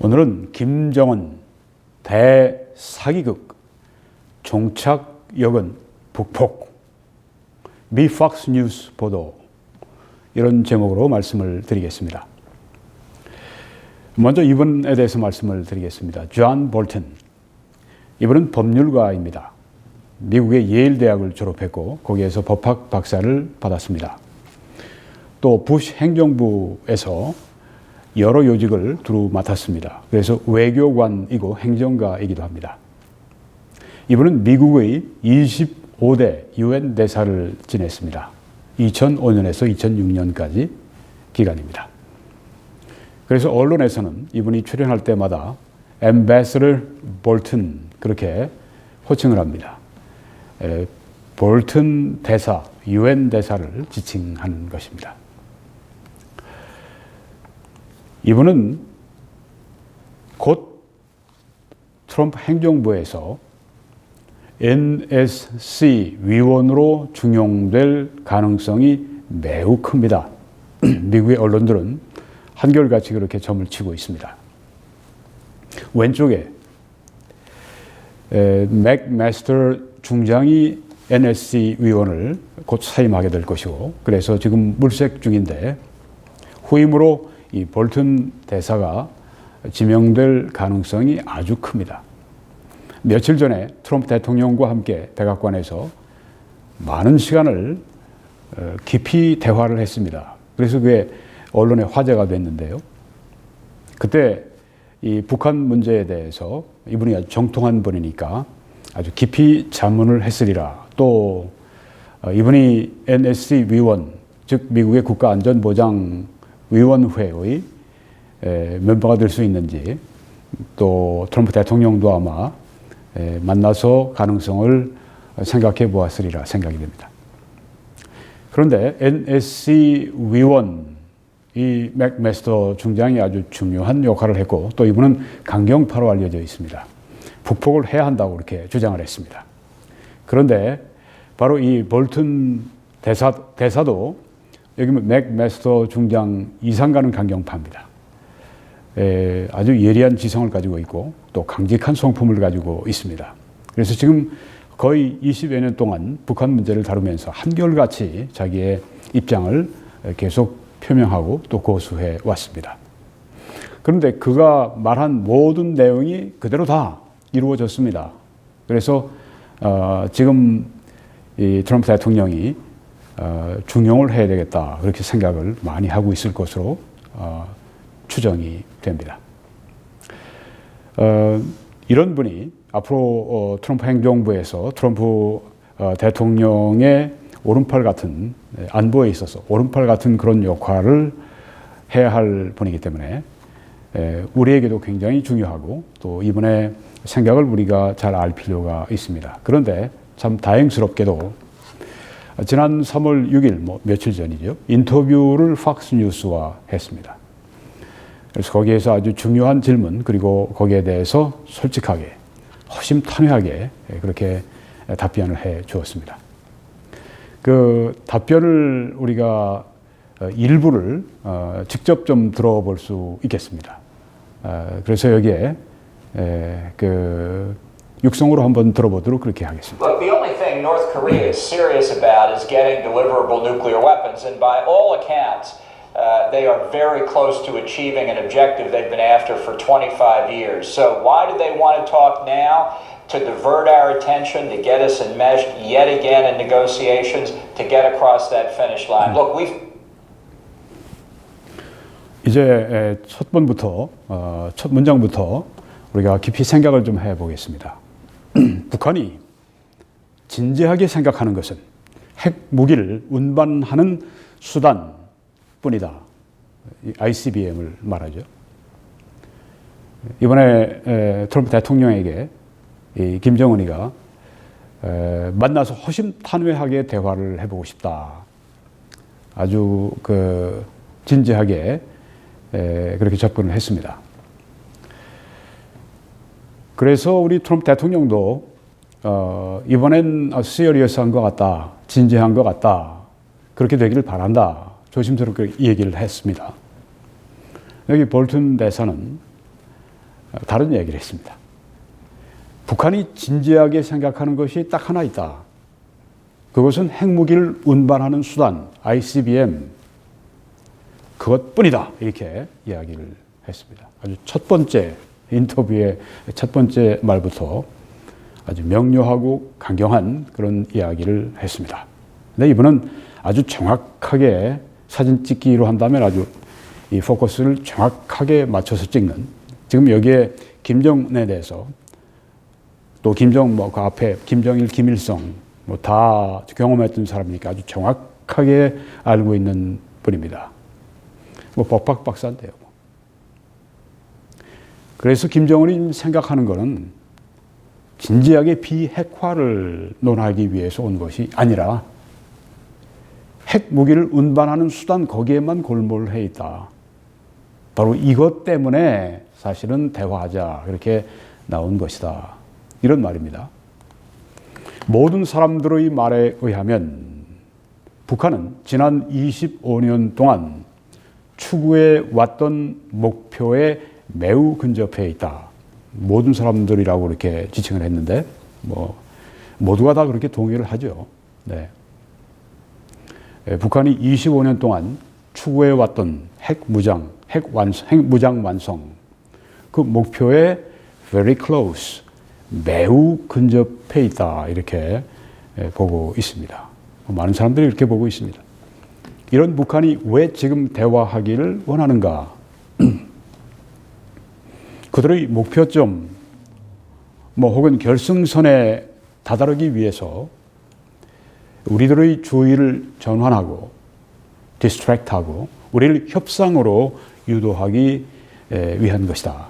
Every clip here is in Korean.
오늘은 김정은 대사기극 종착역은 북폭 미 폭스 뉴스 보도, 이런 제목으로 말씀을 드리겠습니다. 먼저 이분에 대해서 말씀을 드리겠습니다. 존 볼튼, 이분은 법률가입니다. 미국의 예일 대학을 졸업했고 거기에서 법학 박사를 받았습니다. 또 부시 행정부에서 여러 요직을 두루 맡았습니다. 그래서 외교관이고 행정가이기도 합니다. 이분은 미국의 25대 유엔 대사를 지냈습니다. 2005년에서 2006년까지 기간입니다. 그래서 언론에서는 이분이 출연할 때마다 Ambassador Bolton 그렇게 호칭을 합니다. 볼튼 대사, 유엔 대사를 지칭한 것입니다. 이분은 곧 트럼프 행정부에서 NSC 위원으로 중용될 가능성이 매우 큽니다. 미국의 언론들은 한결같이 그렇게 점을 치고 있습니다. 왼쪽에 맥마스터 중장이 NSC 위원을 곧 사임하게 될 것이고, 그래서 지금 물색 중인데 후임으로 이 볼튼 대사가 지명될 가능성이 아주 큽니다. 며칠 전에 트럼프 대통령과 함께 백악관에서 많은 시간을 깊이 대화를 했습니다. 그래서 그게 언론에 화제가 됐는데요. 그때 이 북한 문제에 대해서 이분이 아주 정통한 분이니까 아주 깊이 자문을 했으리라. 또 이분이 NSC 위원, 즉 미국의 국가안전보장위원회의 멤버가 될 수 있는지, 또 트럼프 대통령도 아마 만나서 가능성을 생각해 보았으리라 생각이 됩니다. 그런데 NSC 위원 이 맥마스터 중장이 아주 중요한 역할을 했고, 또 이분은 강경파로 알려져 있습니다. 북폭을 해야 한다고 이렇게 주장을 했습니다. 그런데 바로 이 볼튼 대사도 여기 맥마스터 중장 이상 가는 강경파입니다. 아주 예리한 지성을 가지고 있고 또 강직한 성품을 가지고 있습니다. 그래서 지금 거의 20여 년 동안 북한 문제를 다루면서 한결같이 자기의 입장을 계속 표명하고 또 고수해 왔습니다. 그런데 그가 말한 모든 내용이 그대로 다 이루어졌습니다. 그래서 지금 이 트럼프 대통령이 중용을 해야 되겠다 그렇게 생각을 많이 하고 있을 것으로 추정이 됩니다. 이런 분이 앞으로 트럼프 행정부에서 트럼프 대통령의 오른팔 같은, 안보에 있어서 오른팔 같은 그런 역할을 해야 할 분이기 때문에 우리에게도 굉장히 중요하고 또 이분의 생각을 우리가 잘 알 필요가 있습니다. 그런데 참 다행스럽게도 지난 3월 6일, 며칠 전이죠, 인터뷰를 폭스뉴스와 했습니다. 그래서 거기에서 아주 중요한 질문, 그리고 거기에 대해서 솔직하게, 허심탄회하게 그렇게 답변을 해 주었습니다. 그 답변을 우리가 일부를 직접 좀 들어볼 수 있겠습니다. 그래서 여기에 그 육성으로 한번 들어보도록 그렇게 하겠습니다. Look, the only thing North Korea is serious about is getting deliverable nuclear weapons, and by all accounts, they are very close to achieving an objective they've been after for 25 years. So why do they want to talk now? To divert our attention, to get us enmeshed yet again in negotiations, to get across that finish line. Look, 이제 첫 문장부터 우리가 깊이 생각을 좀 해보겠습니다. 북한이 진지하게 생각하는 것은 핵 무기를 운반하는 수단뿐이다. ICBM을 말하죠. 이번에 트럼프 대통령에게 이 김정은이가 만나서 허심탄회하게 대화를 해보고 싶다. 아주 진지하게 그렇게 접근을 했습니다. 그래서 우리 트럼프 대통령도 이번엔 시리어스한 것 같다, 진지한 것 같다, 그렇게 되기를 바란다, 조심스럽게 얘기를 했습니다. 여기 볼튼 대사는 다른 이야기를 했습니다. 북한이 진지하게 생각하는 것이 딱 하나 있다. 그것은 핵무기를 운반하는 수단, ICBM, 그것뿐이다. 이렇게 이야기를 했습니다. 아주 첫 번째 인터뷰의 첫 번째 말부터 아주 명료하고 강경한 그런 이야기를 했습니다. 근데 이분은 아주 정확하게 사진 찍기로 한다면 아주 이 포커스를 정확하게 맞춰서 찍는, 지금 여기에 김정은에 대해서 또 그 앞에 김정일, 김일성 뭐 다 경험했던 사람이니까 아주 정확하게 알고 있는 분입니다. 뭐 법학 박사인데요. 그래서 김정은이 생각하는 것은 진지하게 비핵화를 논하기 위해서 온 것이 아니라 핵무기를 운반하는 수단 거기에만 골몰해 있다. 바로 이것 때문에 사실은 대화하자 이렇게 나온 것이다. 이런 말입니다. 모든 사람들의 말에 의하면 북한은 지난 25년 동안 추구해 왔던 목표에 매우 근접해 있다. 모든 사람들이라고 이렇게 지칭을 했는데 뭐 모두가 다 그렇게 동의를 하죠. 네. 북한이 25년 동안 추구해 왔던 핵무장 완성 그 목표에 very close, 매우 근접해 있다. 이렇게 보고 있습니다. 많은 사람들이 이렇게 보고 있습니다. 이런 북한이 왜 지금 대화하기를 원하는가? 그들의 목표점, 혹은 결승선에 다다르기 위해서 우리들의 주의를 전환하고, 디스트랙트하고, 우리를 협상으로 유도하기 위한 것이다.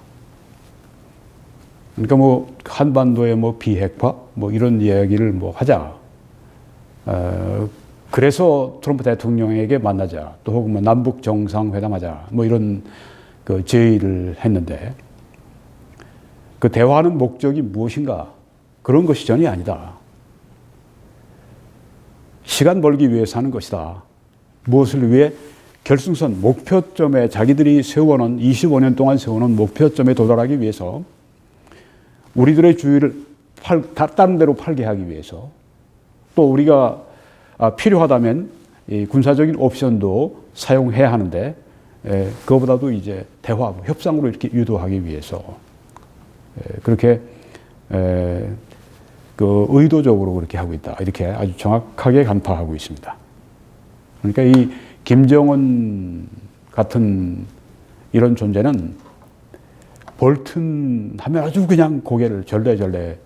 그러니까 한반도의 비핵화, 이런 이야기를 하자. 그래서 트럼프 대통령에게 만나자. 또 혹은 남북 정상회담하자. 이런 그 제의를 했는데, 그 대화하는 목적이 무엇인가? 그런 것이 전혀 아니다. 시간 벌기 위해서 하는 것이다. 무엇을 위해? 결승선 목표점에 자기들이 25년 동안 세워놓은 목표점에 도달하기 위해서 우리들의 주의를 다른 데로 팔게 하기 위해서, 또 우리가 필요하다면 이 군사적인 옵션도 사용해야 하는데 그거보다도 이제 대화하고 협상으로 이렇게 유도하기 위해서 그렇게 그 의도적으로 그렇게 하고 있다. 이렇게 아주 정확하게 간파하고 있습니다. 그러니까 이 김정은 같은 이런 존재는 볼튼 하면 아주 그냥 고개를 절레절레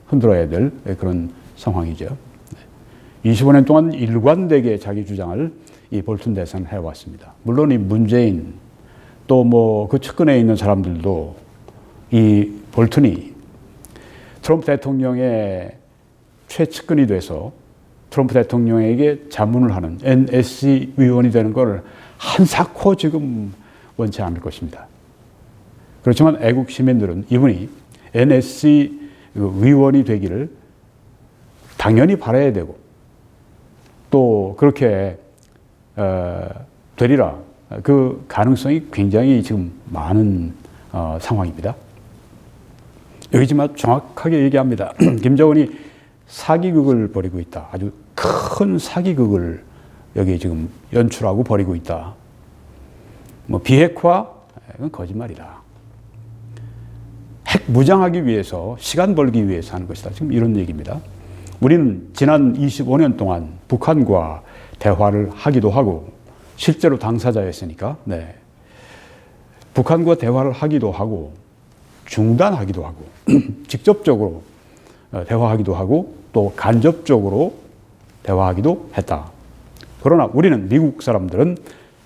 흔들어야 될 그런 상황이죠. 25년 동안 일관되게 자기 주장을 이 볼튼 대선 해왔습니다. 물론 이 문재인 또 그 측근에 있는 사람들도 이 볼튼이 트럼프 대통령의 최측근이 돼서 트럼프 대통령에게 자문을 하는 NSC 위원이 되는 걸 한사코 지금 원치 않을 것입니다. 그렇지만 애국 시민들은 이분이 NSC 위원이 되기를 당연히 바라야 되고 또 그렇게 되리라. 그 가능성이 굉장히 지금 많은 상황입니다. 여기지만 정확하게 얘기합니다. 김정은이 사기극을 벌이고 있다. 아주 큰 사기극을 여기 지금 연출하고 벌이고 있다. 비핵화? 이건 거짓말이다. 핵 무장하기 위해서, 시간 벌기 위해서 하는 것이다. 지금 이런 얘기입니다. 우리는 지난 25년 동안 북한과 대화를 하기도 하고, 실제로 당사자였으니까, 네. 북한과 대화를 하기도 하고, 중단하기도 하고, 직접적으로 대화하기도 하고, 또 간접적으로 대화하기도 했다. 그러나 우리는 미국 사람들은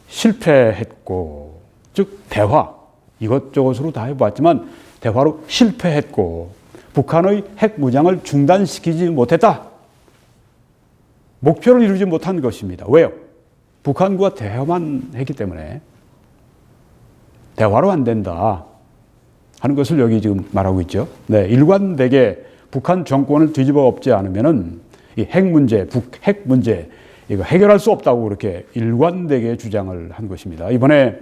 실패했고, 즉, 대화, 이것저것으로 다 해봤지만, 대화로 실패했고, 북한의 핵 무장을 중단시키지 못했다. 목표를 이루지 못한 것입니다. 왜요? 북한과 대화만 했기 때문에 대화로 안 된다 하는 것을 여기 지금 말하고 있죠. 네, 일관되게 북한 정권을 뒤집어 엎지 않으면은 이 핵 문제, 핵 문제 이거 해결할 수 없다고 그렇게 일관되게 주장을 한 것입니다. 이번에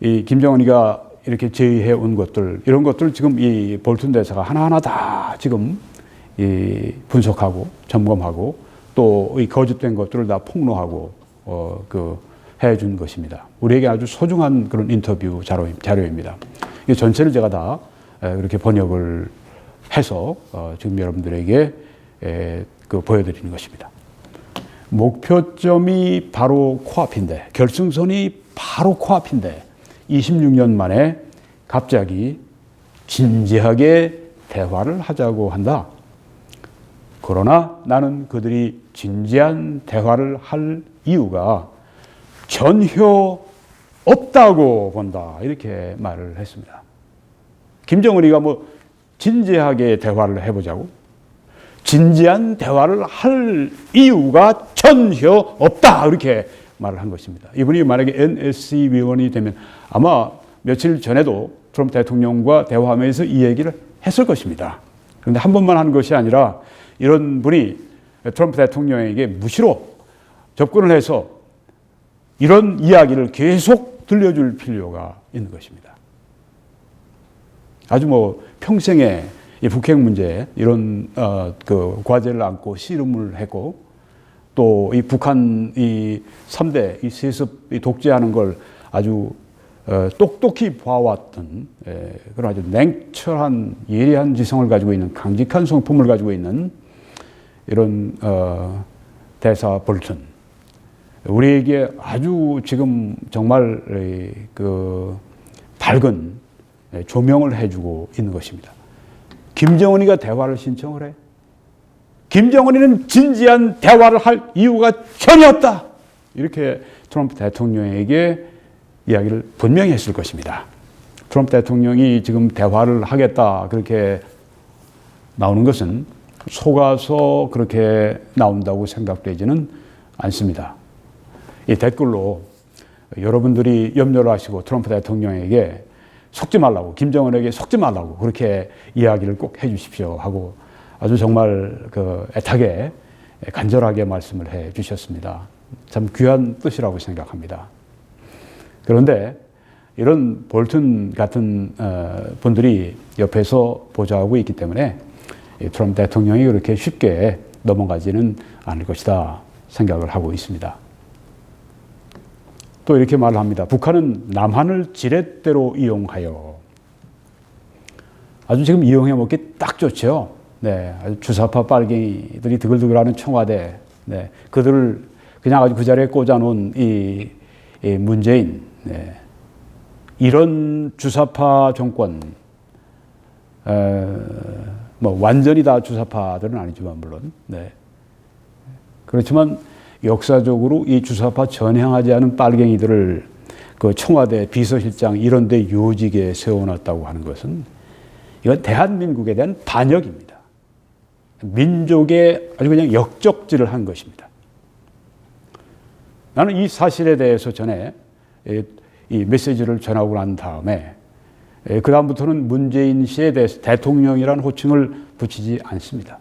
이 김정은이가 이렇게 제의해 온 것들, 이런 것들 지금 이 볼튼 대사가 하나하나 다 지금 이 분석하고 점검하고 또 이 거짓된 것들을 다 폭로하고 해준 것입니다. 우리에게 아주 소중한 그런 인터뷰 자료입니다. 이 전체를 제가 다 그렇게 번역을 해서 지금 여러분들에게 보여드리는 것입니다. 목표점이 바로 코앞인데, 결승선이 바로 코앞인데 26년 만에 갑자기 진지하게 대화를 하자고 한다. 그러나 나는 그들이 진지한 대화를 할 이유가 전혀 없다고 본다. 이렇게 말을 했습니다. 김정은이가 뭐 진지하게 대화를 해보자고? 진지한 대화를 할 이유가 전혀 없다. 이렇게 말을 한 것입니다. 이분이 만약에 NSC 위원이 되면 아마 며칠 전에도 트럼프 대통령과 대화하면서 이 얘기를 했을 것입니다. 그런데 한 번만 한 것이 아니라 이런 분이 트럼프 대통령에게 무시로 접근을 해서 이런 이야기를 계속 들려줄 필요가 있는 것입니다. 아주 뭐 평생에 이 북핵 문제 이런 과제를 안고 씨름을 했고 또 이 북한 이 3대 이 세습 이 독재하는 걸 아주 똑똑히 봐왔던 그런 아주 냉철한 예리한 지성을 가지고 있는 강직한 성품을 가지고 있는 이런 대사 볼튼, 우리에게 아주 지금 정말 밝은 조명을 해주고 있는 것입니다. 김정은이가 대화를 신청을 해. 김정은이는 진지한 대화를 할 이유가 전혀 없다. 이렇게 트럼프 대통령에게 이야기를 분명히 했을 것입니다. 트럼프 대통령이 지금 대화를 하겠다 그렇게 나오는 것은 속아서 그렇게 나온다고 생각되지는 않습니다. 이 댓글로 여러분들이 염려를 하시고 트럼프 대통령에게 속지 말라고, 김정은에게 속지 말라고 그렇게 이야기를 꼭 해주십시오 하고 아주 정말 애타게 간절하게 말씀을 해 주셨습니다. 참 귀한 뜻이라고 생각합니다. 그런데 이런 볼튼 같은 분들이 옆에서 보좌하고 있기 때문에 트럼프 대통령이 그렇게 쉽게 넘어가지는 않을 것이다 생각을 하고 있습니다. 또 이렇게 말을 합니다. 북한은 남한을 지렛대로 이용하여, 아주 지금 이용해 먹기 딱 좋죠. 네, 아주 주사파 빨갱이들이 드글드글하는 청와대, 네, 그들을 그냥 아주 그 자리에 꽂아놓은 이 문재인, 네, 이런 주사파 정권, 뭐 완전히 다 주사파들은 아니지만 물론, 네, 그렇지만 역사적으로 이 주사파 전향하지 않은 빨갱이들을 그 청와대 비서실장 이런 데 요직에 세워놨다고 하는 것은 이건 대한민국에 대한 반역입니다. 민족에 아주 그냥 역적질을 한 것입니다. 나는 이 사실에 대해서 전에 이 메시지를 전하고 난 다음에 그 다음부터는 문재인 씨에 대해서 대통령이라는 호칭을 붙이지 않습니다.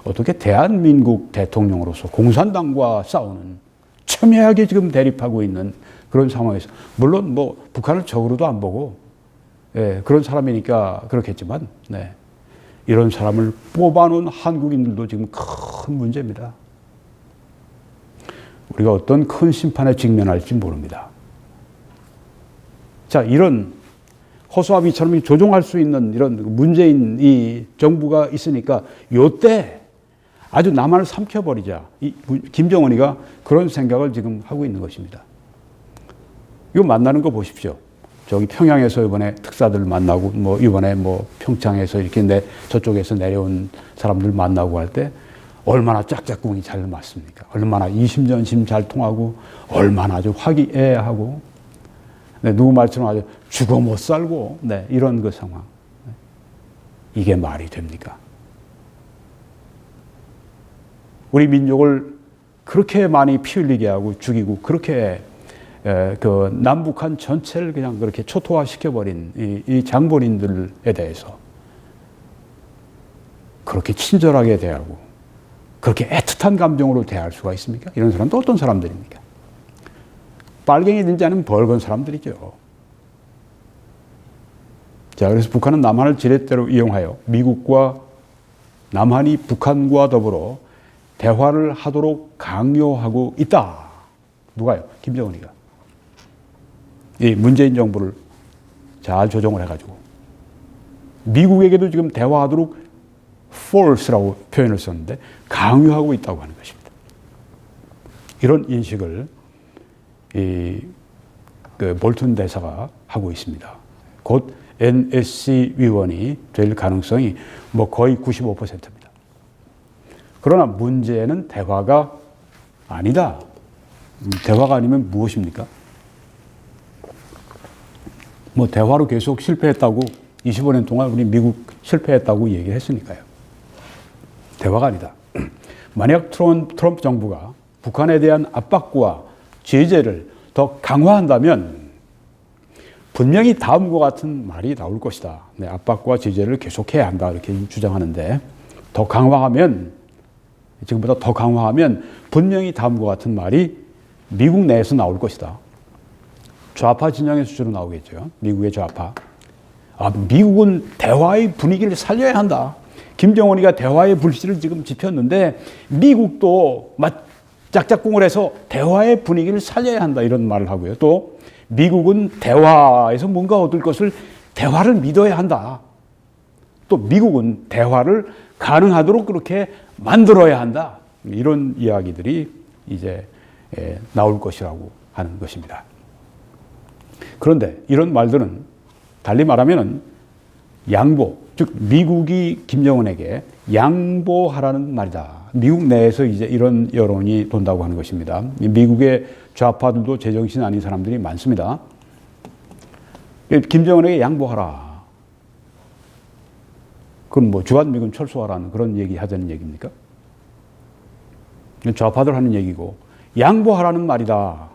어떻게 대한민국 대통령으로서 공산당과 싸우는, 첨예하게 지금 대립하고 있는 그런 상황에서, 물론 뭐 북한을 적으로도 안 보고 그런 사람이니까 그렇겠지만, 네, 이런 사람을 뽑아놓은 한국인들도 지금 큰 문제입니다. 우리가 어떤 큰 심판에 직면할지 모릅니다. 자, 이런 허수아비처럼 조종할 수 있는 이런 문재인 이 정부가 있으니까 요때 아주 남한을 삼켜버리자. 이 김정은이가 그런 생각을 지금 하고 있는 것입니다. 이거 만나는 거 보십시오. 저기 평양에서 이번에 특사들 만나고, 뭐 이번에 뭐 평창에서 이렇게 저쪽에서 내려온 사람들 만나고 할 때 얼마나 짝짝꿍이 잘 맞습니까? 얼마나 이심전심 잘 통하고, 얼마나 아주 화기애애하고, 네, 누구 말처럼 아주 죽어 못 살고, 네, 이런 그 상황. 이게 말이 됩니까? 우리 민족을 그렇게 많이 피 흘리게 하고 죽이고 그렇게 그 남북한 전체를 그냥 그렇게 초토화시켜버린 이 장본인들에 대해서 그렇게 친절하게 대하고 그렇게 애틋한 감정으로 대할 수가 있습니까? 이런 사람도 어떤 사람들입니까? 빨갱이든지 아니면 벌건 사람들이죠. 자, 그래서 북한은 남한을 지렛대로 이용하여 미국과 남한이 북한과 더불어 대화를 하도록 강요하고 있다. 누가요? 김정은이가. 이 문재인 정부를 잘 조정을 해가지고 미국에게도 지금 대화하도록 force라고 표현을 썼는데 강요하고 있다고 하는 것입니다. 이런 인식을 그 볼튼 대사가 하고 있습니다. 곧 NSC 위원이 될 가능성이 뭐 거의 95%입니다. 그러나 문제는 대화가 아니다. 대화가 아니면 무엇입니까? 뭐 대화로 계속 실패했다고 25년 동안 우리 미국 실패했다고 얘기를 했으니까요. 대화가 아니다. 만약 트럼프 정부가 북한에 대한 압박과 제재를 더 강화한다면 분명히 다음과 같은 말이 나올 것이다. 네, 압박과 제재를 계속해야 한다. 이렇게 주장하는데 더 강화하면 지금보다 더 강화하면 분명히 다음과 같은 말이 미국 내에서 나올 것이다. 좌파 진영의 수준으로 나오겠죠. 미국의 좌파. 미국은 대화의 분위기를 살려야 한다. 김정은이가 대화의 불씨를 지금 지폈는데 미국도 짝짝꿍을 해서 대화의 분위기를 살려야 한다. 이런 말을 하고요. 또 미국은 대화에서 뭔가 얻을 것을 대화를 믿어야 한다. 또 미국은 대화를 가능하도록 그렇게 만들어야 한다. 이런 이야기들이 이제 나올 것이라고 하는 것입니다. 그런데 이런 말들은 달리 말하면 양보, 즉 미국이 김정은에게 양보하라는 말이다. 미국 내에서 이제 이런 여론이 돈다고 하는 것입니다. 미국의 좌파들도 제정신 아닌 사람들이 많습니다. 김정은에게 양보하라. 그건 뭐 주한미군 철수하라는 그런 얘기 하자는 얘기입니까? 좌파들 하는 얘기고 양보하라는 말이다.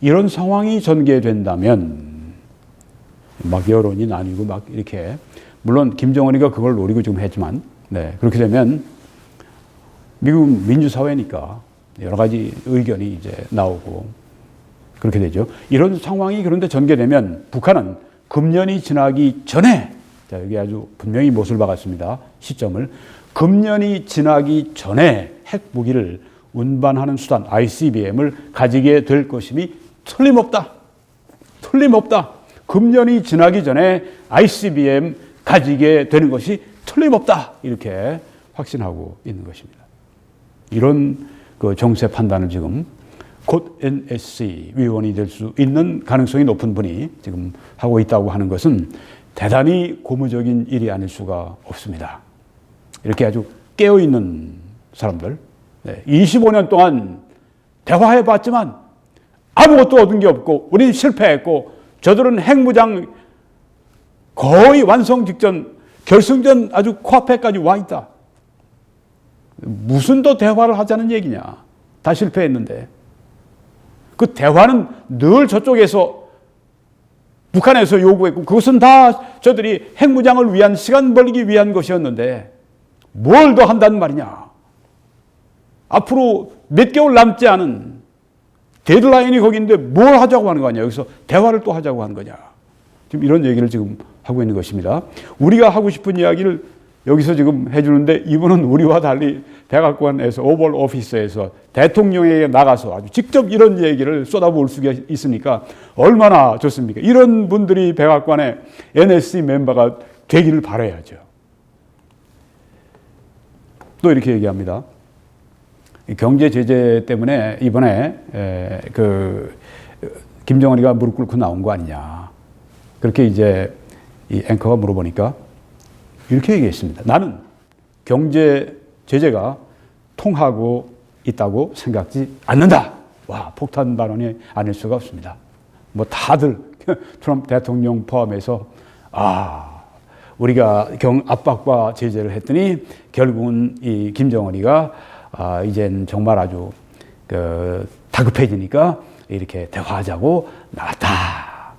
이런 상황이 전개된다면 막 여론이 나뉘고 막 이렇게 물론 김정은이가 그걸 노리고 지금 했지만 네, 그렇게 되면 미국 민주사회니까 여러 가지 의견이 이제 나오고 그렇게 되죠. 이런 상황이 그런데 전개되면 북한은 금년이 지나기 전에 자, 여기 아주 분명히 못을 박았습니다. 시점을 금년이 지나기 전에 핵무기를 운반하는 수단 ICBM을 가지게 될 것임이 틀림없다. 틀림없다. 금년이 지나기 전에 ICBM 가지게 되는 것이 틀림없다. 이렇게 확신하고 있는 것입니다. 이런 그 정세 판단을 지금 곧 NSC 위원이 될 수 있는 가능성이 높은 분이 지금 하고 있다고 하는 것은 대단히 고무적인 일이 아닐 수가 없습니다. 이렇게 아주 깨어있는 사람들, 25년 동안 대화해봤지만 아무것도 얻은 게 없고 우리는 실패했고 저들은 핵무장 거의 완성 직전 결승전 아주 코앞에까지 와 있다. 무슨 더 대화를 하자는 얘기냐. 다 실패했는데. 그 대화는 늘 저쪽에서 북한에서 요구했고 그것은 다 저들이 핵무장을 위한 시간 벌기 위한 것이었는데 뭘 더 한다는 말이냐. 앞으로 몇 개월 남지 않은 데드라인이 거기 있는데 뭘 하자고 하는 거냐. 여기서 대화를 또 하자고 하는 거냐. 지금 이런 얘기를 지금 하고 있는 것입니다. 우리가 하고 싶은 이야기를 여기서 지금 해주는데 이분은 우리와 달리 백악관에서 오벌 오피스에서 대통령에게 나가서 아주 직접 이런 얘기를 쏟아부을 수가 있으니까 얼마나 좋습니까? 이런 분들이 백악관의 NSC 멤버가 되기를 바라야죠. 또 이렇게 얘기합니다. 경제 제재 때문에 이번에 김정은이가 무릎 꿇고 나온 거 아니냐. 그렇게 이제 이 앵커가 물어보니까 이렇게 얘기했습니다. 나는 경제 제재가 통하고 있다고 생각지 않는다. 와, 폭탄 발언이 아닐 수가 없습니다. 뭐 다들 트럼프 대통령 포함해서 우리가 압박과 제재를 했더니 결국은 이 김정은이가 이젠 정말 아주 다급해지니까 이렇게 대화하자고 나왔다.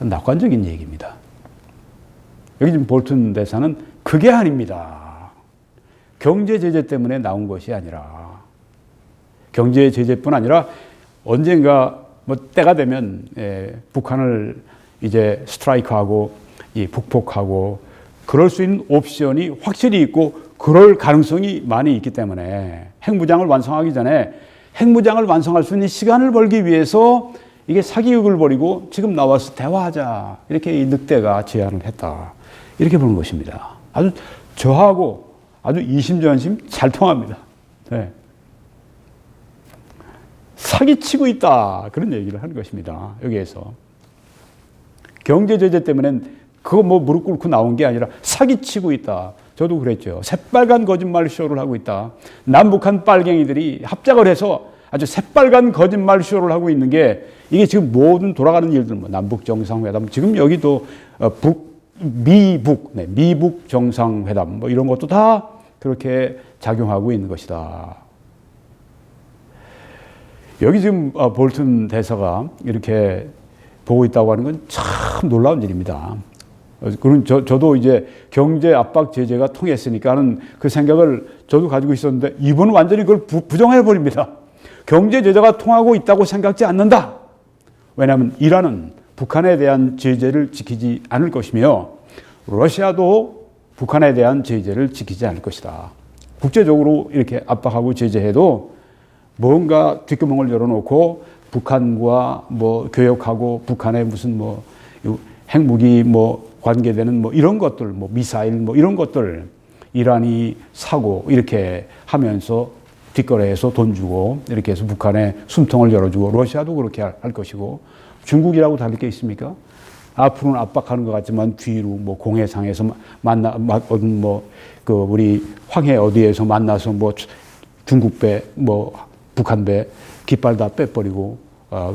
낙관적인 얘기입니다. 여기 지금 볼튼 대사는 그게 아닙니다. 경제 제재 때문에 나온 것이 아니라 경제 제재뿐 아니라 언젠가 뭐 때가 되면 북한을 이제 스트라이크하고 이 북폭하고 그럴 수 있는 옵션이 확실히 있고 그럴 가능성이 많이 있기 때문에 핵무장을 완성하기 전에 핵무장을 완성할 수 있는 시간을 벌기 위해서 이게 사기극을 벌이고 지금 나와서 대화하자 이렇게 이 늑대가 제안을 했다 이렇게 보는 것입니다. 아주 저하고 아주 이심전심 잘 통합니다. 네. 사기치고 있다 그런 얘기를 하는 것입니다. 여기에서 경제 제재 때문에 그거 뭐 무릎 꿇고 나온 게 아니라 사기치고 있다. 저도 그랬죠. 새빨간 거짓말 쇼를 하고 있다. 남북한 빨갱이들이 합작을 해서 아주 새빨간 거짓말 쇼를 하고 있는 게 이게 지금 모든 돌아가는 일들, 뭐 남북 정상회담, 지금 여기도 미북 정상회담, 뭐 이런 것도 다 그렇게 작용하고 있는 것이다. 여기 지금 볼튼 대사가 이렇게 보고 있다고 하는 건 참 놀라운 일입니다. 그럼 저도 이제 경제 압박 제재가 통했으니까 하는 그 생각을 저도 가지고 있었는데 이분은 완전히 그걸 부정해 버립니다. 경제 제재가 통하고 있다고 생각지 않는다. 왜냐하면 이란은 북한에 대한 제재를 지키지 않을 것이며 러시아도 북한에 대한 제재를 지키지 않을 것이다. 국제적으로 이렇게 압박하고 제재해도 뭔가 뒷구멍을 열어놓고 북한과 뭐 교역하고 북한의 무슨 뭐 핵무기 뭐 관계되는 뭐 이런 것들, 뭐 미사일 뭐 이런 것들 이란이 사고 이렇게 하면서 뒷거래해서 돈 주고 이렇게 해서 북한에 숨통을 열어주고 러시아도 그렇게 할 것이고 중국이라고 다를 게 있습니까? 앞으로는 압박하는 것 같지만 뒤로 뭐 공해상에서 그 우리 황해 어디에서 만나서 뭐 중국 배 뭐 북한 배 깃발 다 빼버리고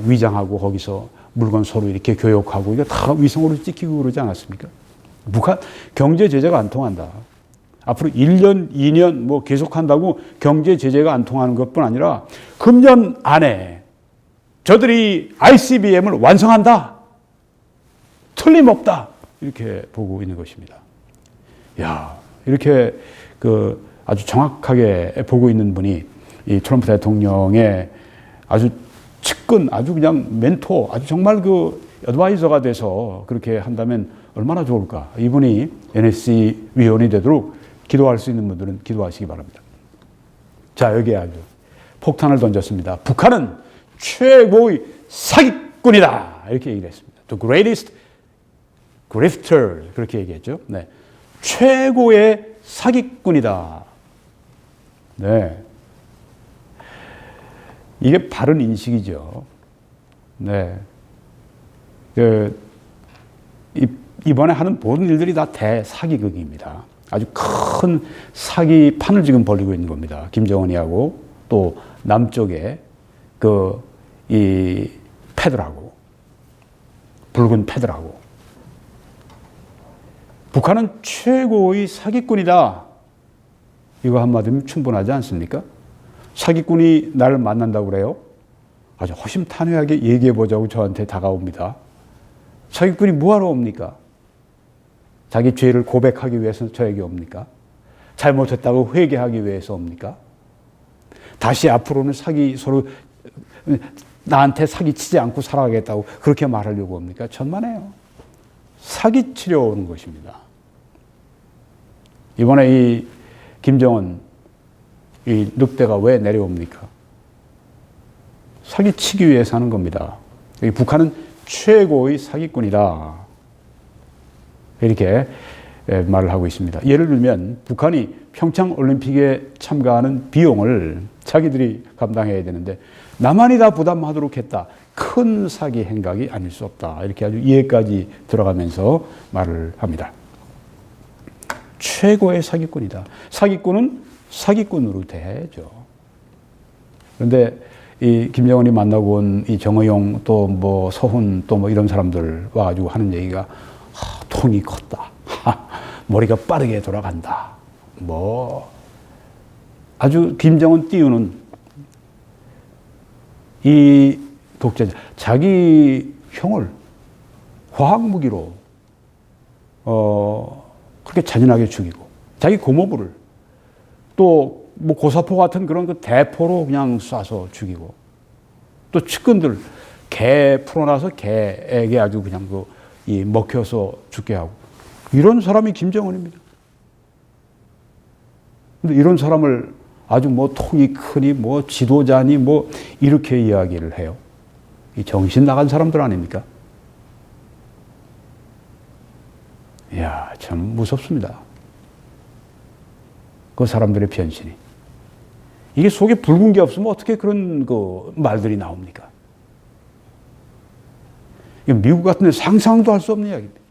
위장하고 거기서 물건 서로 이렇게 교역하고 이거 다 위성으로 찍히고 그러지 않았습니까? 북한 경제 제재가 안 통한다. 앞으로 1년, 2년 뭐 계속한다고 경제 제재가 안 통하는 것뿐 아니라 금년 안에 저들이 ICBM을 완성한다. 틀림없다. 이렇게 보고 있는 것입니다. 야, 이렇게 그 아주 정확하게 보고 있는 분이 이 트럼프 대통령의 아주 측근, 아주 그냥 멘토, 아주 정말 그 어드바이저가 돼서 그렇게 한다면 얼마나 좋을까. 이분이 NSC 위원이 되도록 기도할 수 있는 분들은 기도하시기 바랍니다. 자, 여기에 아주 폭탄을 던졌습니다. 북한은 최고의 사기꾼이다. 이렇게 얘기를 했습니다. The greatest grifter. 그렇게 얘기했죠. 네. 최고의 사기꾼이다. 네. 이게 바른 인식이죠. 네. 이번에 하는 모든 일들이 다 대사기극입니다. 아주 큰 사기판을 지금 벌이고 있는 겁니다. 김정은이하고 또 남쪽에 이 패들하고 붉은 패들하고 북한은 최고의 사기꾼이다. 이거 한마디면 충분하지 않습니까? 사기꾼이 나를 만난다고 그래요? 아주 허심탄회하게 얘기해보자고 저한테 다가옵니다. 사기꾼이 뭐하러 옵니까? 자기 죄를 고백하기 위해서 저에게 옵니까? 잘못했다고 회개하기 위해서 옵니까? 다시 앞으로는 서로 나한테 사기치지 않고 살아가겠다고 그렇게 말하려고 옵니까? 천만에요. 사기치려 오는 것입니다. 이번에 이 김정은 이 늑대가 왜 내려옵니까? 사기치기 위해서 하는 겁니다. 북한은 최고의 사기꾼이다. 이렇게 말을 하고 있습니다. 예를 들면 북한이 평창올림픽에 참가하는 비용을 자기들이 감당해야 되는데 남한이 다 부담하도록 했다. 큰 사기 행각이 아닐 수 없다. 이렇게 아주 이해까지 들어가면서 말을 합니다. 최고의 사기꾼이다. 사기꾼은 사기꾼으로 대해야죠. 그런데 이 김정은이 만나고 온 이 정의용 또 뭐 서훈 또 뭐 이런 사람들 와가지고 하는 얘기가 통이 컸다. 머리가 빠르게 돌아간다. 뭐 아주 김정은 띄우는 이 독재자 자기 형을 화학무기로 그렇게 잔인하게 죽이고 자기 고모부를 또 뭐 고사포 같은 그런 그 대포로 그냥 쏴서 죽이고 또 측근들 개 풀어놔서 개에게 아주 그냥 그 먹혀서 죽게 하고 이런 사람이 김정은입니다. 근데 이런 사람을 아주 뭐 통이 크니 뭐 지도자니 뭐 이렇게 이야기를 해요. 이 정신 나간 사람들 아닙니까? 이야, 참 무섭습니다. 그 사람들의 변신이. 이게 속에 붉은 게 없으면 어떻게 그런 그 말들이 나옵니까? 미국 같은 데 상상도 할 수 없는 이야기입니다.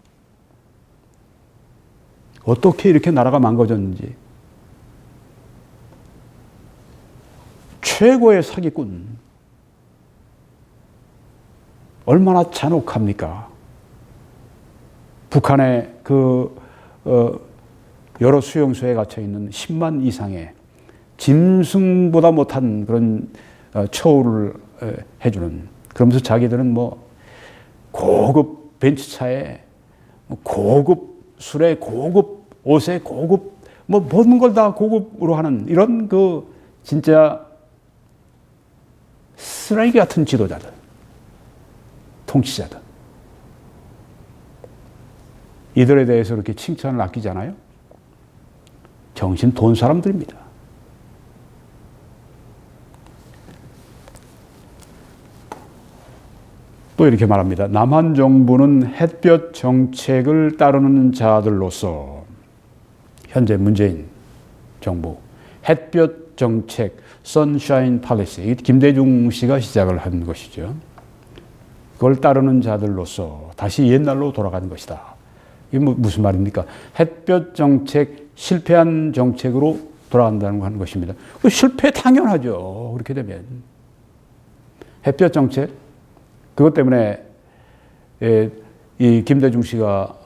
어떻게 이렇게 나라가 망가졌는지. 최고의 사기꾼. 얼마나 잔혹합니까? 북한의 여러 수용소에 갇혀 있는 10만 이상의 짐승보다 못한 그런 처우를 해주는. 그러면서 자기들은 뭐 고급 벤츠차에 고급 술에 고급 옷에 고급 뭐 모든 걸 다 고급으로 하는 이런 진짜 쓰레기 같은 지도자들, 통치자들. 이들에 대해서 이렇게 칭찬을 아끼잖아요. 정신 돈 사람들입니다. 또 이렇게 말합니다. 남한 정부는 햇볕 정책을 따르는 자들로서 현재 문재인 정부 햇볕 정책, 선샤인 팔리시, 김대중 씨가 시작을 한 것이죠. 그걸 따르는 자들로서 다시 옛날로 돌아가는 것이다. 이게 무슨 말입니까? 햇볕 정책, 실패한 정책으로 돌아간다는 하는 것입니다. 실패 당연하죠. 그렇게 되면. 햇볕 정책, 그것 때문에 이 김대중 씨가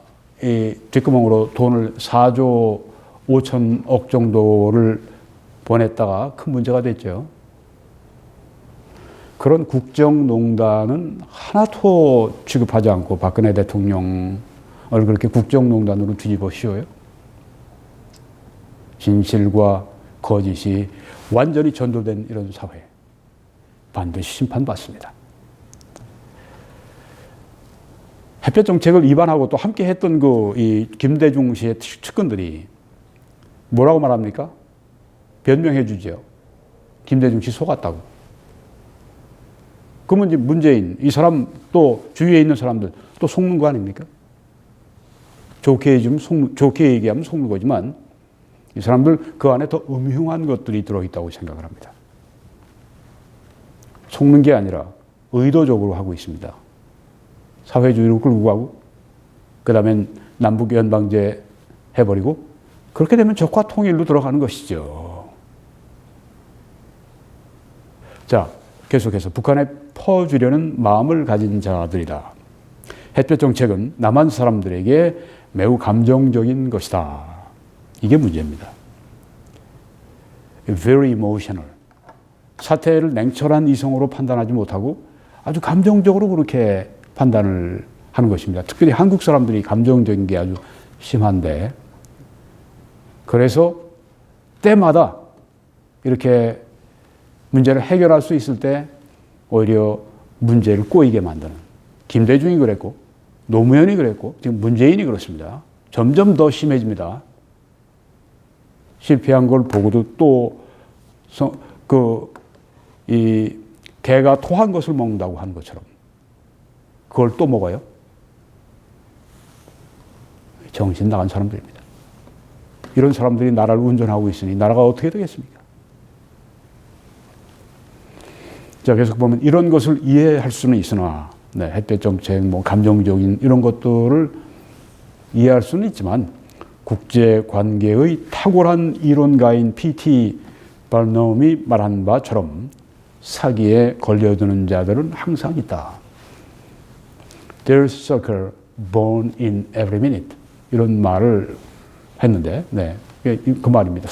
이 뒷구멍으로 돈을 4조 5천억 정도를 보냈다가 큰 문제가 됐죠. 그런 국정농단은 하나도 취급하지 않고 박근혜 대통령을 그렇게 국정농단으로 뒤집어 씌워요. 진실과 거짓이 완전히 전도된 이런 사회. 반드시 심판받습니다. 햇볕 정책을 위반하고 또 함께 했던 이 김대중 씨의 측근들이 뭐라고 말합니까? 변명해 주죠. 김대중 씨 속았다고. 그러면 이제 문재인, 이 사람 또 주위에 있는 사람들 또 속는 거 아닙니까? 좋게 얘기하면 속는 거지만 이 사람들 그 안에 더 음흉한 것들이 들어있다고 생각을 합니다. 속는 게 아니라 의도적으로 하고 있습니다. 사회주의를 끌고 가고 그 다음엔 남북 연방제 해버리고 그렇게 되면 적화 통일로 들어가는 것이죠. 자, 계속해서 북한에 퍼주려는 마음을 가진 자들이다. 햇볕 정책은 남한 사람들에게 매우 감정적인 것이다. 이게 문제입니다. Very emotional. 사태를 냉철한 이성으로 판단하지 못하고 아주 감정적으로 그렇게 판단을 하는 것입니다. 특별히 한국 사람들이 감정적인 게 아주 심한데 그래서 때마다 이렇게 문제를 해결할 수 있을 때 오히려 문제를 꼬이게 만드는 김대중이 그랬고 노무현이 그랬고 지금 문재인이 그렇습니다. 점점 더 심해집니다. 실패한 걸 보고도 또 이 개가 토한 것을 먹는다고 하는 것처럼 그걸 또 먹어요? 정신 나간 사람들입니다. 이런 사람들이 나라를 운전하고 있으니 나라가 어떻게 되겠습니까? 자, 계속 보면 이런 것을 이해할 수는 있으나 햇볕 정책, 감정적인 이런 것들을 이해할 수는 있지만 국제관계의 탁월한 이론가인 P.T. 발럼이 말한 바처럼 사기에 걸려드는 자들은 항상 있다. There's a sucker born in every minute. 이런 말을 했는데, 그 말입니다.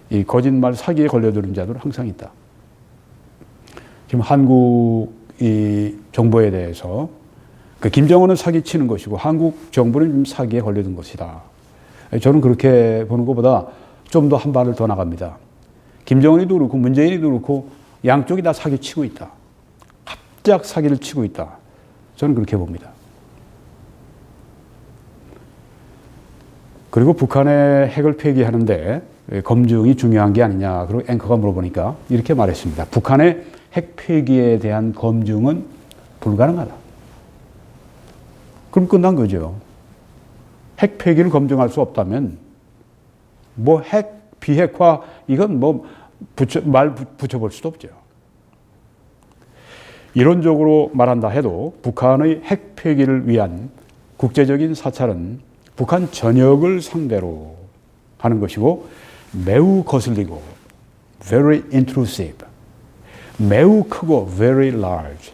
이 거짓말 사기에 걸려드는 자들은 항상 있다. 지금 한국 이 정부에 대해서 김정은은 사기치는 것이고 한국 정부는 사기에 걸려든 것이다. 저는 그렇게 보는 것보다 좀 더 한 발을 더 나갑니다. 김정은이도 그렇고 문재인이도 그렇고 양쪽이 다 사기치고 있다. 합작 사기를 치고 있다. 저는 그렇게 봅니다. 그리고 북한의 핵을 폐기하는데 검증이 중요한 게 아니냐. 그리고 앵커가 물어보니까 이렇게 말했습니다. 북한의 핵 폐기에 대한 검증은 불가능하다. 그럼 끝난 거죠. 핵 폐기를 검증할 수 없다면 뭐 핵, 비핵화 이건 뭐 말 붙여볼 수도 없죠. 이론적으로 말한다 해도 북한의 핵 폐기를 위한 국제적인 사찰은 북한 전역을 상대로 하는 것이고 매우 거슬리고 very intrusive, 매우 크고 very large,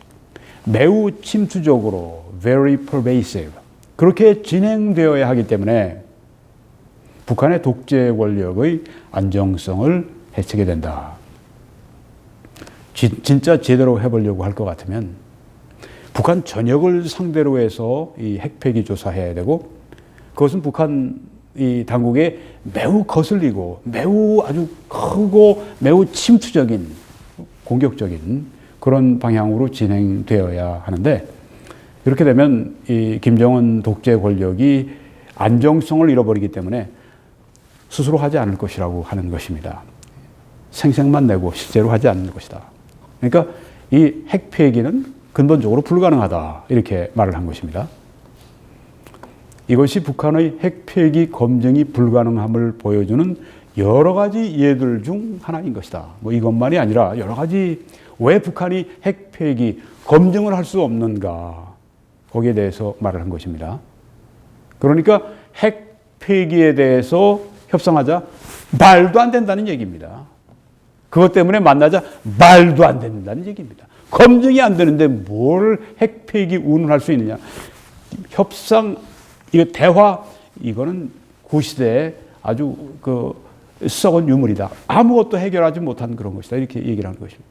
매우 침투적으로 very pervasive 그렇게 진행되어야 하기 때문에 북한의 독재 권력의 안정성을 해치게 된다. 진짜 제대로 해보려고 할 것 같으면 북한 전역을 상대로 해서 이 핵폐기 조사해야 되고 그것은 북한 이 당국에 매우 거슬리고 매우 아주 크고 매우 침투적인 공격적인 그런 방향으로 진행되어야 하는데 이렇게 되면 이 김정은 독재 권력이 안정성을 잃어버리기 때문에 스스로 하지 않을 것이라고 하는 것입니다. 생색만 내고 실제로 하지 않는 것이다. 그러니까 이 핵 폐기는 근본적으로 불가능하다. 이렇게 말을 한 것입니다. 이것이 북한의 핵 폐기 검증이 불가능함을 보여주는 여러 가지 예들 중 하나인 것이다. 뭐 이것만이 아니라 여러 가지 왜 북한이 핵 폐기 검증을 할 수 없는가 거기에 대해서 말을 한 것입니다. 그러니까 핵 폐기에 대해서 협상하자 말도 안 된다는 얘기입니다. 그것 때문에 만나자 말도 안 된다는 얘기입니다. 검증이 안 되는데 뭘 핵 폐기 운운할 수 있느냐. 협상, 이거 대화, 이거는 구시대에 아주 그 썩은 유물이다. 아무것도 해결하지 못한 그런 것이다. 이렇게 얘기를 하는 것입니다.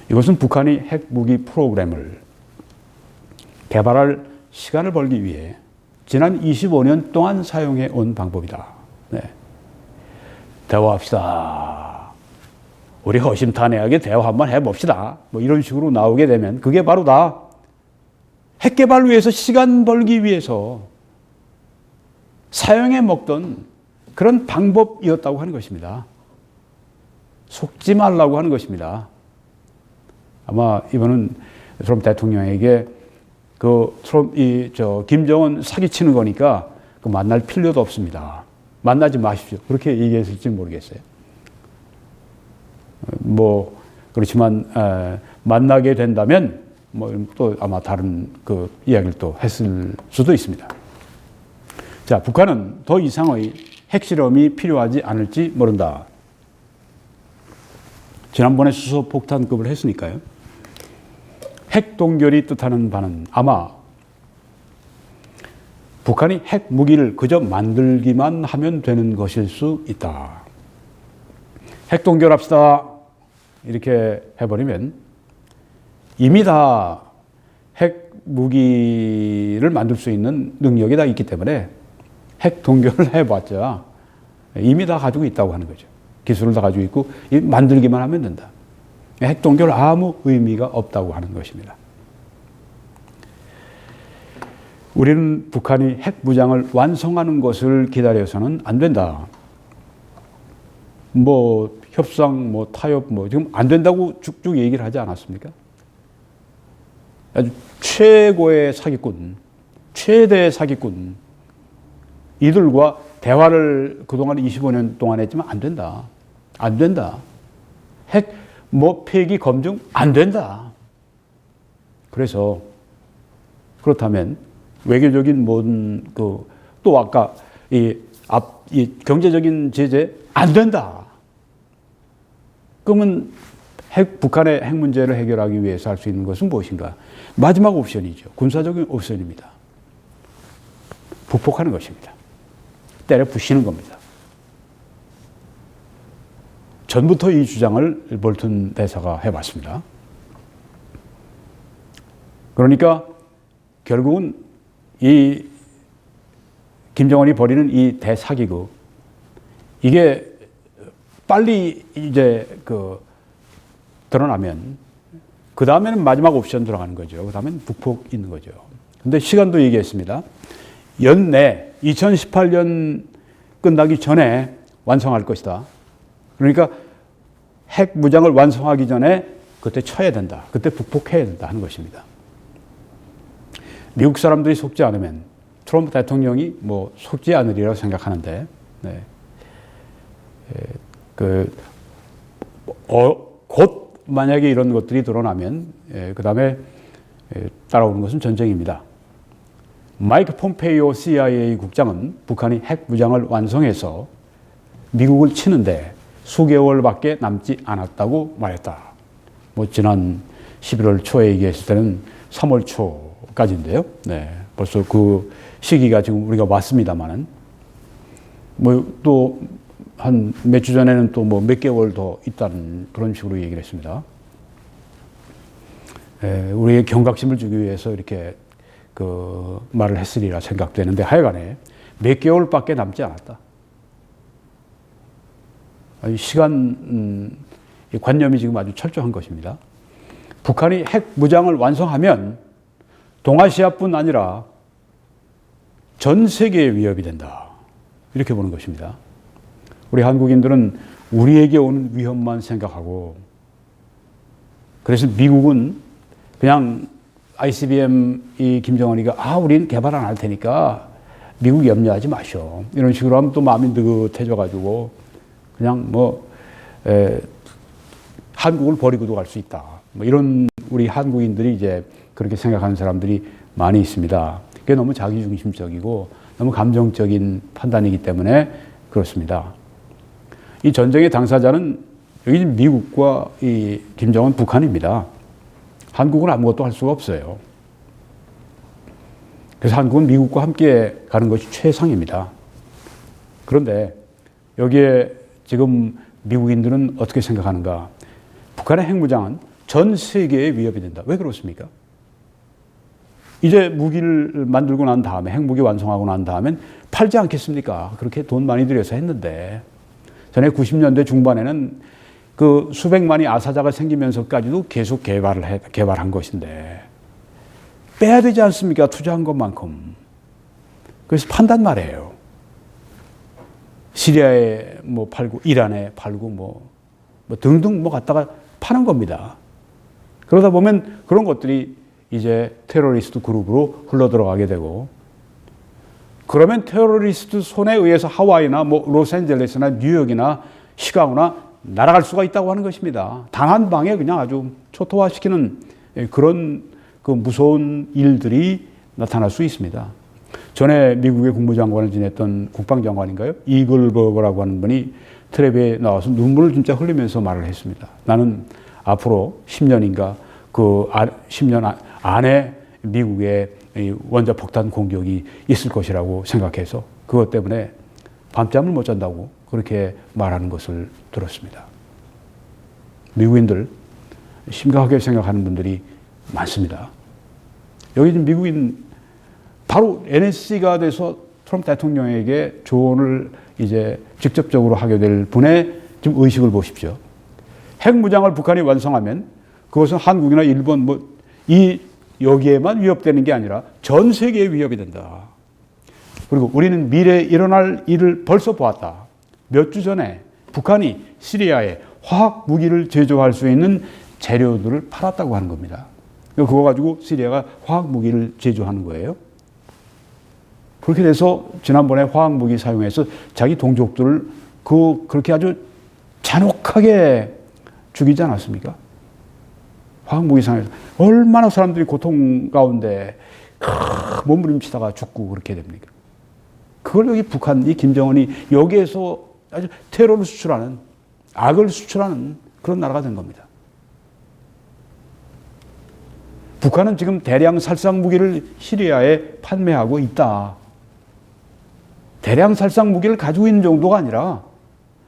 이것은 북한이 핵무기 프로그램을 개발할 시간을 벌기 위해 지난 25년 동안 사용해 온 방법이다. 네. 대화합시다. 우리 허심탄회하게 대화 한번 해봅시다. 뭐 이런 식으로 나오게 되면 그게 바로 다 핵 개발 위해서 시간 벌기 위해서 사용해 먹던 그런 방법이었다고 하는 것입니다. 속지 말라고 하는 것입니다. 아마 이번은 트럼프 대통령에게 김정은 사기치는 거니까 그 만날 필요도 없습니다. 만나지 마십시오. 그렇게 얘기했을지 모르겠어요. 뭐 그렇지만 만나게 된다면 뭐 또 아마 다른 그 이야기를 또 했을 수도 있습니다. 자, 북한은 더 이상의 핵실험이 필요하지 않을지 모른다. 지난번에 수소폭탄급을 했으니까요. 핵 동결이 뜻하는 바는 아마 북한이 핵 무기를 그저 만들기만 하면 되는 것일 수 있다. 핵 동결합시다. 이렇게 해버리면 이미 다 핵 무기를 만들 수 있는 능력이 다 있기 때문에 핵 동결을 해봤자 이미 다 가지고 있다고 하는 거죠. 기술을 다 가지고 있고 만들기만 하면 된다. 핵 동결 아무 의미가 없다고 하는 것입니다. 우리는 북한이 핵 무장을 완성하는 것을 기다려서는 안 된다. 뭐 협상, 뭐 타협, 뭐 지금 안 된다고 쭉쭉 얘기를 하지 않았습니까? 아주 최고의 사기꾼, 최대의 사기꾼 이들과 대화를 그동안 25년 동안 했지만 안 된다. 안 된다. 핵 뭐 폐기 검증 안 된다. 그래서 그렇다면 외교적인 모든 또 아까 이 경제적인 제재 안 된다. 그러면 북한의 핵 문제를 해결하기 위해서 할 수 있는 것은 무엇인가? 마지막 옵션이죠. 군사적인 옵션입니다. 북폭하는 것입니다. 때려 부시는 겁니다. 전부터 이 주장을 볼튼 대사가 해봤습니다. 그러니까 결국은 이 김정은이 벌이는 이 대사기극 이게 빨리 이제 드러나면 그 다음에는 마지막 옵션 들어가는 거죠. 그 다음엔 북폭 있는 거죠. 근데 시간도 얘기했습니다. 연내 2018년 끝나기 전에 완성할 것이다. 그러니까 핵 무장을 완성하기 전에 그때 쳐야 된다. 그때 북폭해야 된다 하는 것입니다. 미국 사람들이 속지 않으면 트럼프 대통령이 뭐 속지 않으리라고 생각하는데, 네. 곧 만약에 이런 것들이 드러나면, 그 다음에 따라오는 것은 전쟁입니다. 마이크 폼페이오 CIA 국장은 북한이 핵 무장을 완성해서 미국을 치는데 수개월밖에 남지 않았다고 말했다. 뭐 지난 11월 초에 얘기했을 때는 3월 초까지인데요. 네, 벌써 그 시기가 지금 우리가 왔습니다만은 뭐 또 한 몇 주 전에는 또 뭐 몇 개월 더 있다는 그런 식으로 얘기를 했습니다. 우리의 경각심을 주기 위해서 이렇게 그 말을 했으리라 생각되는데 하여간에 몇 개월밖에 남지 않았다. 시간 관념이 지금 아주 철저한 것입니다. 북한이 핵 무장을 완성하면 동아시아뿐 아니라 전 세계에 위협이 된다. 이렇게 보는 것입니다. 우리 한국인들은 우리에게 오는 위협만 생각하고, 그래서 미국은 그냥 ICBM 이 김정은이가 우리는 개발 안 할 테니까 미국 염려하지 마셔. 이런 식으로 하면 또 마음이 느긋해져 가지고 그냥 한국을 버리고도 갈 수 있다. 뭐 이런 우리 한국인들이 이제 그렇게 생각하는 사람들이 많이 있습니다. 그게 너무 자기중심적이고 너무 감정적인 판단이기 때문에 그렇습니다. 이 전쟁의 당사자는 여기 미국과 이 김정은 북한입니다. 한국은 아무것도 할 수가 없어요. 그래서 한국은 미국과 함께 가는 것이 최상입니다. 그런데 여기에 지금 미국인들은 어떻게 생각하는가? 북한의 핵무장은 전 세계에 위협이 된다. 왜 그렇습니까? 이제 무기를 만들고 난 다음에, 핵무기 완성하고 난 다음엔 팔지 않겠습니까? 그렇게 돈 많이 들여서 했는데, 전에 90년대 중반에는 그 수백만이 아사자가 생기면서까지도 계속 개발한 것인데, 빼야 되지 않습니까? 투자한 것만큼. 그래서 판단 말이에요. 시리아에 뭐 팔고, 이란에 팔고, 뭐 등등 뭐 갖다가 파는 겁니다. 그러다 보면 그런 것들이 이제 테러리스트 그룹으로 흘러들어가게 되고, 그러면 테러리스트 손에 의해서 하와이나 뭐 로스앤젤레스나 뉴욕이나 시카고나 날아갈 수가 있다고 하는 것입니다. 단 한 방에 그냥 아주 초토화시키는 그런 그 무서운 일들이 나타날 수 있습니다. 전에 미국의 국무장관을 지냈던 국방장관인가요? 이글버거라고 하는 분이 텔레비에 나와서 눈물을 진짜 흘리면서 말을 했습니다. 나는 앞으로 10년인가 그 10년 안에 미국의 원자 폭탄 공격이 있을 것이라고 생각해서 그것 때문에 밤잠을 못 잔다고 그렇게 말하는 것을 들었습니다. 미국인들 심각하게 생각하는 분들이 많습니다. 여기 지금 미국인 바로 NSC가 돼서 트럼프 대통령에게 조언을 이제 직접적으로 하게 될 분의 지금 의식을 보십시오. 핵무장을 북한이 완성하면 그것은 한국이나 일본 여기에만 위협되는 게 아니라 전 세계에 위협이 된다. 그리고 우리는 미래에 일어날 일을 벌써 보았다. 몇 주 전에 북한이 시리아에 화학 무기를 제조할 수 있는 재료들을 팔았다고 하는 겁니다. 그거 가지고 시리아가 화학 무기를 제조하는 거예요. 그렇게 돼서 지난번에 화학 무기 사용해서 자기 동족들을 그렇게 아주 잔혹하게 죽이지 않았습니까? 화학무기 상에서 얼마나 사람들이 고통 가운데 몸부림치다가 죽고 그렇게 됩니까? 그걸 여기 북한, 이 김정은이 여기에서 아주 테러를 수출하는, 악을 수출하는 그런 나라가 된 겁니다. 북한은 지금 대량 살상 무기를 시리아에 판매하고 있다. 대량 살상 무기를 가지고 있는 정도가 아니라,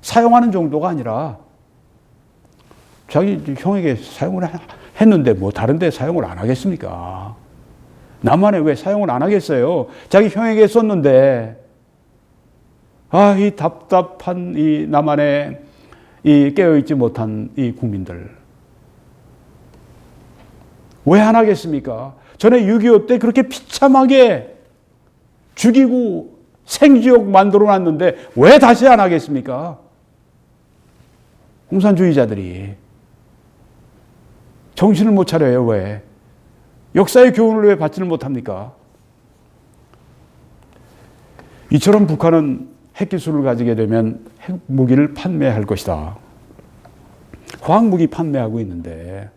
사용하는 정도가 아니라, 자기 형에게 사용을 했는데 뭐 다른 데 사용을 안 하겠습니까? 남한에 왜 사용을 안 하겠어요? 자기 형에게 썼는데, 이 답답한 이 남한에 이 깨어있지 못한 이 국민들. 왜 안 하겠습니까? 전에 6.25 때 그렇게 비참하게 죽이고 생지옥 만들어 놨는데 왜 다시 안 하겠습니까? 공산주의자들이 정신을 못 차려요. 왜? 역사의 교훈을 왜 받지를 못합니까? 이처럼 북한은 핵기술을 가지게 되면 핵무기를 판매할 것이다. 화학무기 판매하고 있는데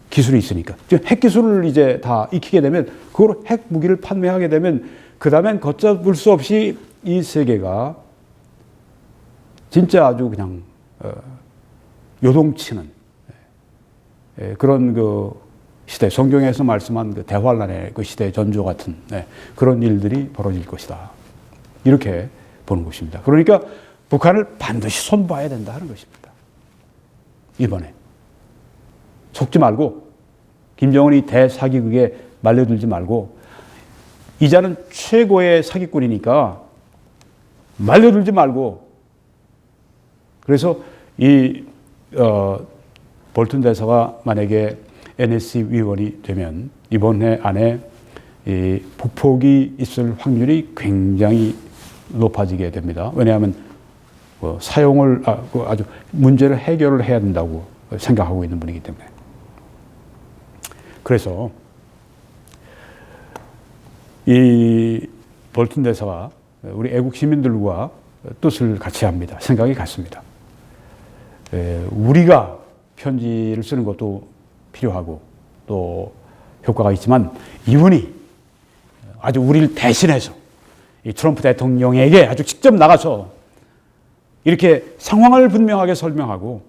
기술이 있으니까. 핵기술을 이제 다 익히게 되면 그걸 핵무기를 판매하게 되면 그 다음엔 걷잡을 수 없이 이 세계가 진짜 아주 그냥 요동치는 그런 그 시대, 성경에서 말씀한 그 대환란의 그 시대 전조 같은 그런 일들이 벌어질 것이다. 이렇게 보는 것입니다. 그러니까 북한을 반드시 손봐야 된다는 것입니다. 이번에 속지 말고 김정은이 대사기극에 말려들지 말고 이자는 최고의 사기꾼이니까 말려들지 말고 그래서 이 볼튼 대사가 만약에 NSC 위원이 되면 이번 해 안에 이 북폭이 있을 확률이 굉장히 높아지게 됩니다. 왜냐하면 사용을 아주 문제를 해결을 해야 된다고 생각하고 있는 분이기 때문에. 그래서 이 볼튼 대사가 우리 애국 시민들과 뜻을 같이 합니다. 생각이 같습니다. 우리가 편지를 쓰는 것도 필요하고 또 효과가 있지만 이분이 아주 우리를 대신해서 이 트럼프 대통령에게 아주 직접 나가서 이렇게 상황을 분명하게 설명하고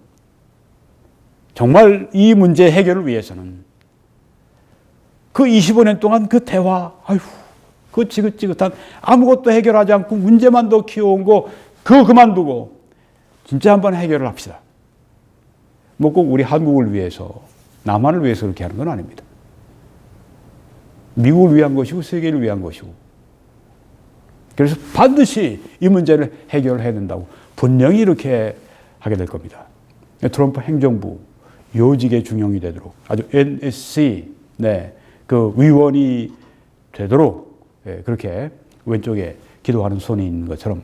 정말 이 문제 해결을 위해서는 그 25년 동안 그 대화, 그 지긋지긋한 아무것도 해결하지 않고 문제만 더 키워온 거 그거 그만두고 진짜 한번 해결을 합시다. 뭐 꼭 우리 한국을 위해서 남한을 위해서 그렇게 하는 건 아닙니다. 미국을 위한 것이고 세계를 위한 것이고 그래서 반드시 이 문제를 해결해야 된다고 분명히 이렇게 하게 될 겁니다. 트럼프 행정부 요직에 중용이 되도록 아주 NSC 그 위원이 되도록 그렇게 왼쪽에 기도하는 손이 있는 것처럼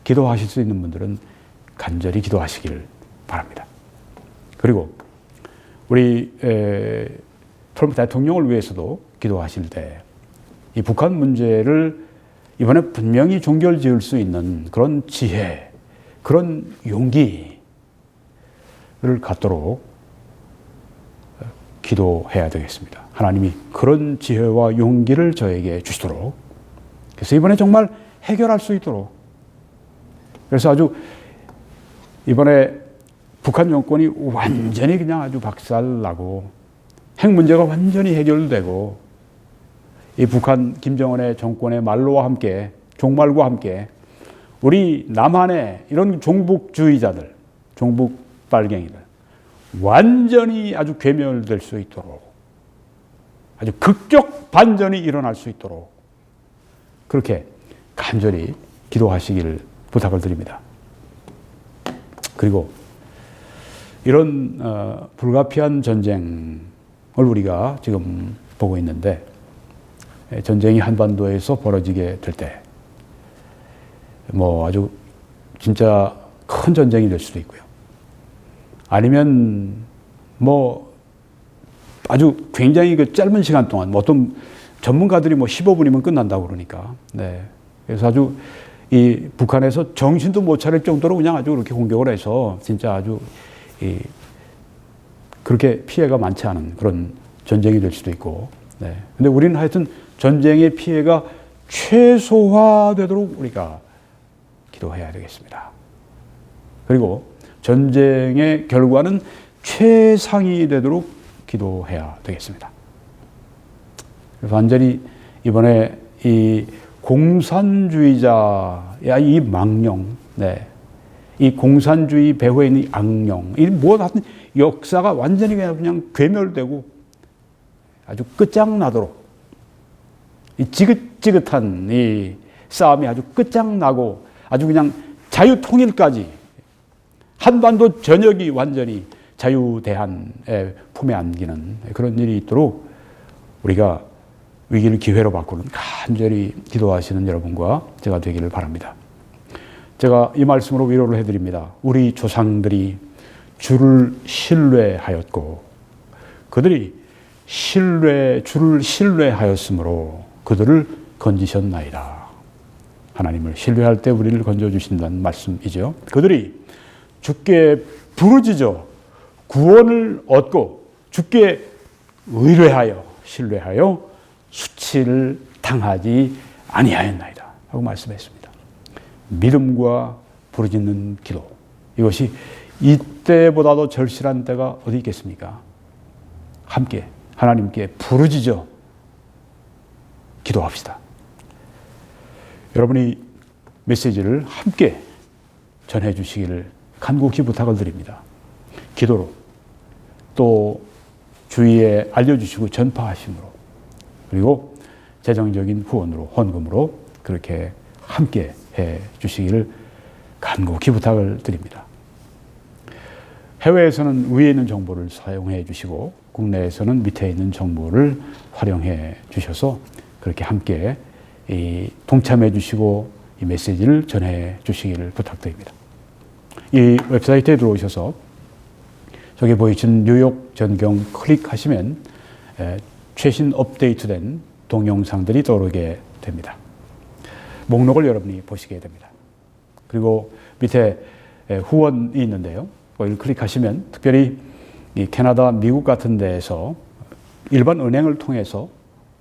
기도하실 수 있는 분들은 간절히 기도하시기를 바랍니다. 그리고 우리 트럼프 대통령을 위해서도 기도하실 때 이 북한 문제를 이번에 분명히 종결 지을 수 있는 그런 지혜, 그런 용기를 갖도록 기도해야 되겠습니다. 하나님이 그런 지혜와 용기를 저에게 주시도록 그래서 이번에 정말 해결할 수 있도록 그래서 아주 이번에 북한 정권이 완전히 그냥 아주 박살나고 핵 문제가 완전히 해결되고 이 북한 김정은의 정권의 말로와 함께 종말과 함께 우리 남한의 이런 종북주의자들, 종북 빨갱이들 완전히 아주 괴멸될 수 있도록 아주 극적 반전이 일어날 수 있도록 그렇게 간절히 기도하시기를 부탁을 드립니다. 그리고 이런 불가피한 전쟁을 우리가 지금 보고 있는데 전쟁이 한반도에서 벌어지게 될 때 뭐 아주 진짜 큰 전쟁이 될 수도 있고요. 아니면 뭐 아주 굉장히 그 짧은 시간 동안 어떤 전문가들이 뭐 15분이면 끝난다고 그러니까 그래서 아주 이 북한에서 정신도 못 차릴 정도로 그냥 아주 그렇게 공격을 해서 진짜 아주 그렇게 피해가 많지 않은 그런 전쟁이 될 수도 있고 근데 우리는 하여튼 전쟁의 피해가 최소화되도록 우리가 기도해야 되겠습니다. 그리고 전쟁의 결과는 최상이 되도록 기도해야 되겠습니다. 그래서 완전히 이번에 이 공산주의자의 이 망령, 이 공산주의 배후에 있는 이 악령, 이 뭐 하여튼 역사가 완전히 그냥 괴멸되고 아주 끝장나도록 이 지긋지긋한 이 싸움이 아주 끝장나고 아주 그냥 자유통일까지 한반도 전역이 완전히 자유대한의 품에 안기는 그런 일이 있도록 우리가 위기를 기회로 바꾸는 간절히 기도하시는 여러분과 제가 되기를 바랍니다. 제가 이 말씀으로 위로를 해드립니다. 우리 조상들이 주를 신뢰하였고 그들이 주를 신뢰하였으므로 그들을 건지셨나이다. 하나님을 신뢰할 때 우리를 건져주신다는 말씀이죠. 그들이 주께 부르짖어 구원을 얻고 주께 의뢰하여 신뢰하여 수치를 당하지 아니하였나이다 하고 말씀했습니다. 믿음과 부르짖는 기도, 이것이 이때보다도 절실한 때가 어디 있겠습니까? 함께 하나님께 부르짖어 기도합시다. 여러분이 메시지를 함께 전해 주시기를 간곡히 부탁을 드립니다. 기도로 또 주위에 알려주시고 전파하심으로 그리고 재정적인 후원으로 헌금으로 그렇게 함께 해 주시기를 간곡히 부탁을 드립니다. 해외에서는 위에 있는 정보를 사용해 주시고 국내에서는 밑에 있는 정보를 활용해 주셔서 그렇게 함께 동참해 주시고 이 메시지를 전해 주시기를 부탁드립니다. 이 웹사이트에 들어오셔서 저기 보이신 뉴욕 전경 클릭하시면 최신 업데이트된 동영상들이 떠오르게 됩니다. 목록을 여러분이 보시게 됩니다. 그리고 밑에 후원이 있는데요. 거기를 클릭하시면 특별히 이 캐나다, 미국 같은 데에서 일반 은행을 통해서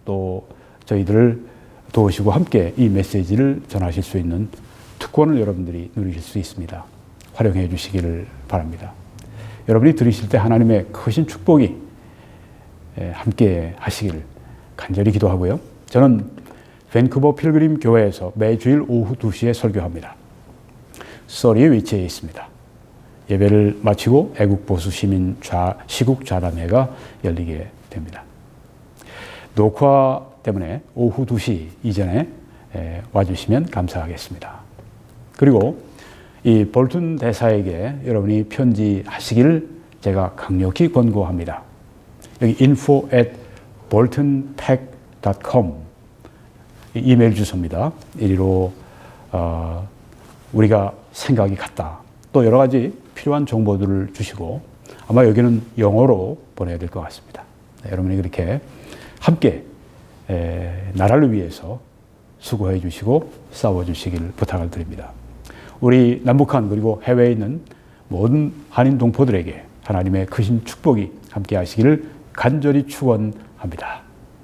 또 저희들을 도우시고 함께 이 메시지를 전하실 수 있는 특권을 여러분들이 누리실 수 있습니다. 활용해 주시기를 바랍니다. 여러분이 들으실 때 하나님의 크신 축복이 함께 하시기를 간절히 기도하고요. 저는 밴쿠버 필그림 교회에서 매주일 오후 2시에 설교합니다. 서리에 위치해 있습니다. 예배를 마치고 애국보수 시민 시국 좌담회가 열리게 됩니다. 녹화 때문에 오후 2시 이전에 와주시면 감사하겠습니다. 그리고 이 볼튼 대사에게 여러분이 편지하시기를 제가 강력히 권고합니다. 여기 info@boltonpack.com 이메일 주소입니다. 이리로 우리가 생각이 같다. 또 여러 가지 필요한 정보들을 주시고 아마 여기는 영어로 보내야 될 것 같습니다. 네, 여러분이 그렇게 함께 나라를 위해서 수고해 주시고 싸워 주시기를 부탁을 드립니다. 우리 남북한 그리고 해외에 있는 모든 한인 동포들에게 하나님의 크신 축복이 함께 하시기를 간절히 축원합니다.